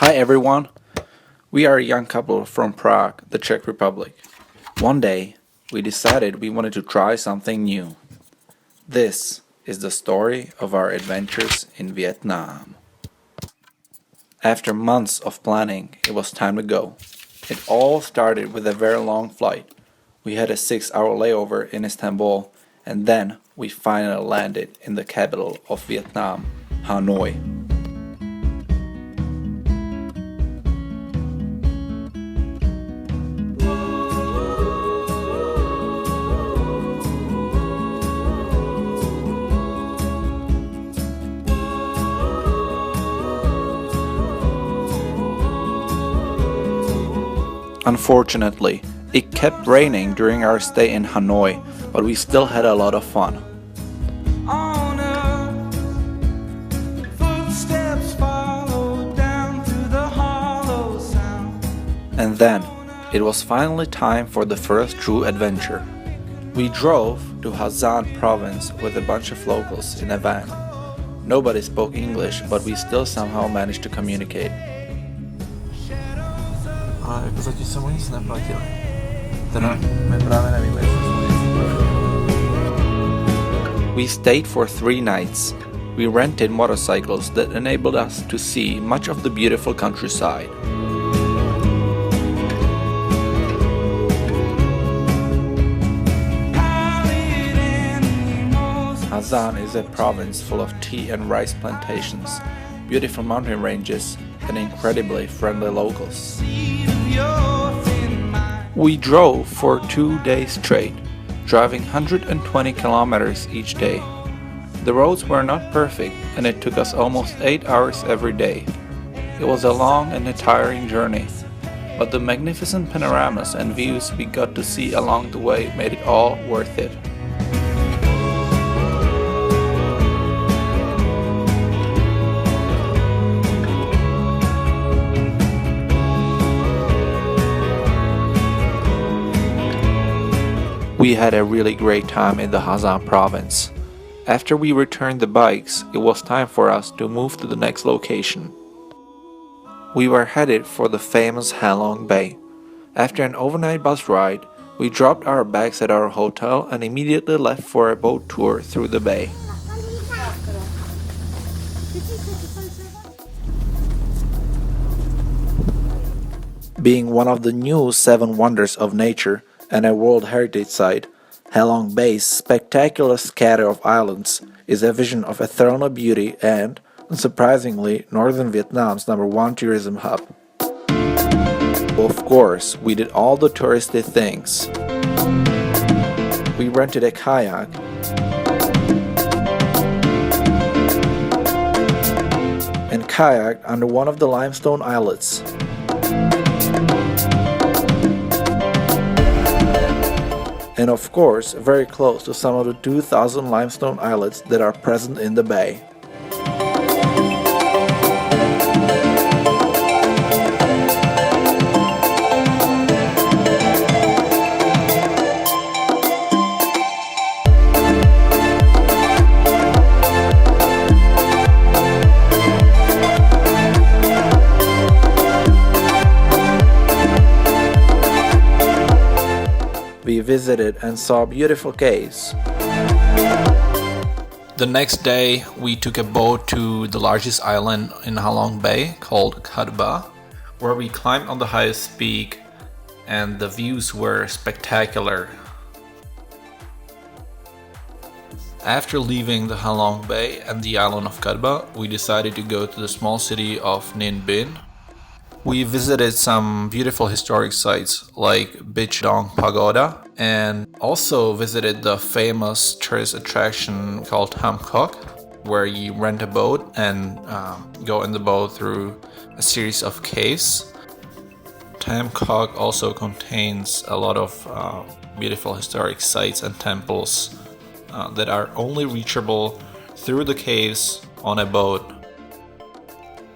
Hi everyone! We are a young couple from Prague, the Czech Republic. One day, we decided we wanted to try something new. This is the story of our adventures in Vietnam. After months of planning, it was time to go. It all started with a very long flight. We had a 6-hour layover in Istanbul, and then we finally landed in the capital of Vietnam, Hanoi. Unfortunately, it kept raining during our stay in Hanoi, but we still had a lot of fun. And then, it was finally time for the first true adventure. We drove to Hazan province with a bunch of locals in a van. Nobody spoke English, but we still somehow managed to communicate. Ale jako zatím jsem mu nic neplatili. Teda my právě nevíme, jestli jsme nic neplatili. We stayed for 3 nights. We rented motorcycles that enabled us to see much of the beautiful countryside. Hazan is a province full of tea and rice plantations, beautiful mountain ranges, and incredibly friendly locals. We drove for 2 days straight, driving 120 kilometers each day. The roads were not perfect, and it took us almost 8 hours every day. It was a long and a tiring journey, but the magnificent panoramas and views we got to see along the way made it all worth it. We had a really great time in the Hazan province. After we returned the bikes, it was time for us to move to the next location. We were headed for the famous Halong Bay. After an overnight bus ride, we dropped our bags at our hotel and immediately left for a boat tour through the bay. Being one of the new 7 wonders of nature and a World Heritage Site, Halong Bay's spectacular scatter of islands is a vision of eternal beauty and, unsurprisingly, northern Vietnam's #1 tourism hub. Of course, we did all the touristy things. We rented a kayak, and kayaked under one of the limestone islets. And of course, very close to some of the 2,000 limestone islets that are present in the bay. We visited and saw beautiful caves. The next day, we took a boat to the largest island in Halong Bay called Cat Ba, where we climbed on the highest peak and the views were spectacular. After leaving the Halong Bay and the island of Cat Ba, we decided to go to the small city of Ninh Binh. We visited some beautiful historic sites like Bic Dong Pagoda and also visited the famous tourist attraction called Tam Kok, where you rent a boat and go in the boat through a series of caves. Tam Kok also contains a lot of beautiful historic sites and temples that are only reachable through the caves on a boat.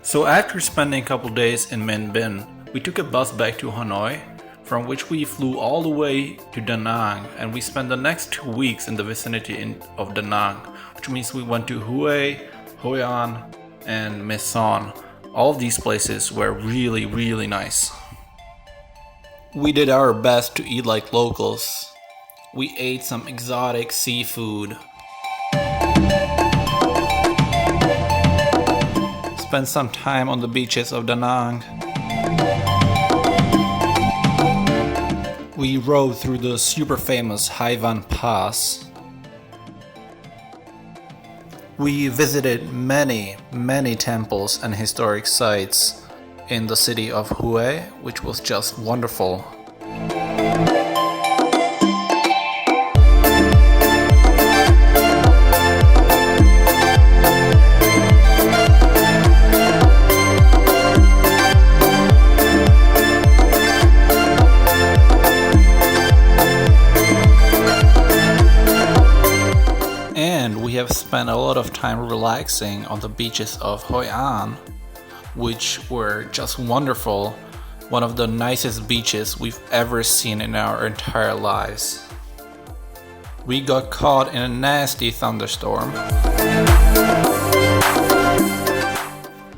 So after spending a couple days in Ninh Binh, we took a bus back to Hanoi, from which we flew all the way to Da Nang, and we spent the next 2 weeks in the vicinity of Da Nang, which means we went to Hue, Hoi An, and Mae Son, All of these places were really, really nice. We did our best to eat like locals. We ate some exotic seafood. Spent some time on the beaches of Da Nang. We rode through the super famous Hai Van Pass. We visited many temples and historic sites in the city of Hue, which was just wonderful. And we have spent a lot of time relaxing on the beaches of Hoi An, which were just wonderful. One of the nicest beaches we've ever seen in our entire lives. We got caught in a nasty thunderstorm.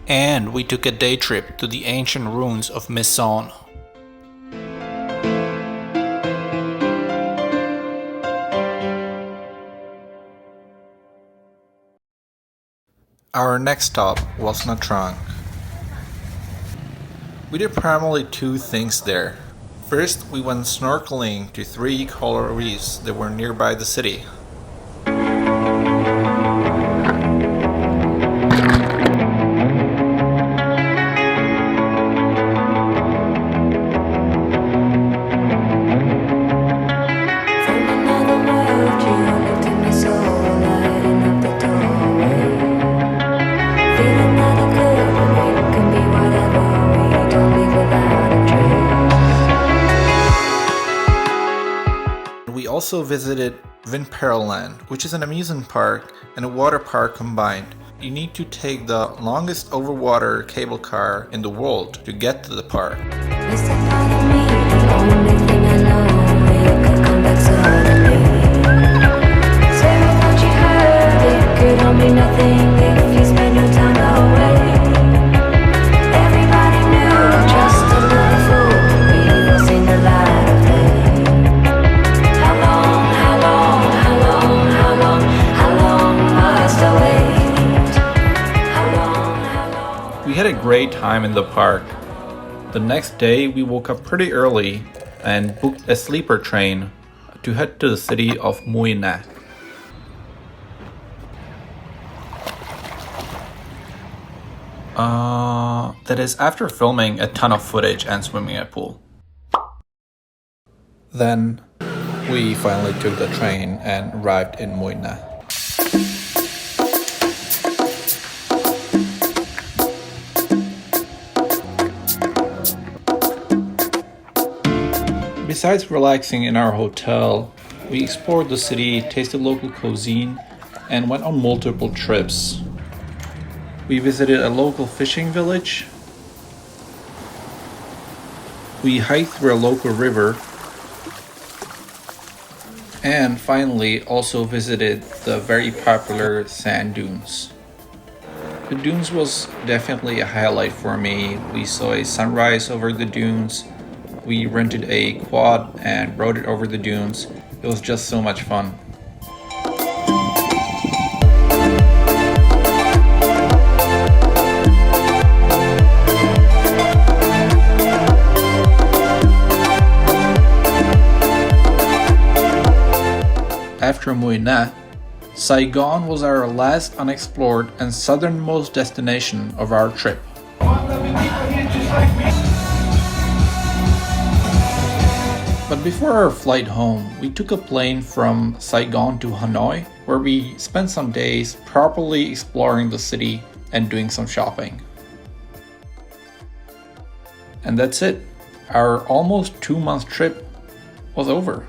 And we took a day trip to the ancient ruins of Mae Son. Our next stop was Nha Trang. We did primarily two things there. First, we went snorkeling to 3 coral reefs that were nearby the city. We also visited Vinpearland, which is an amusement park and a water park combined. You need to take the longest overwater cable car in the world to get to the park. We had a great time in the park. The next day we woke up pretty early and booked a sleeper train to head to the city of Mui Na. That is after filming a ton of footage and swimming in a pool. Then we finally took the train and arrived in Mui Na. Besides relaxing in our hotel, we explored the city, tasted local cuisine, and went on multiple trips. We visited a local fishing village. We hiked through a local river. And finally also visited the very popular sand dunes. The dunes was definitely a highlight for me. We saw a sunrise over the dunes. We rented a quad and rode it over the dunes. It was just so much fun. After Mui Na, Saigon was our last unexplored and southernmost destination of our trip. But before our flight home, we took a plane from Saigon to Hanoi, where we spent some days properly exploring the city and doing some shopping. And that's it. Our almost 2-month trip was over.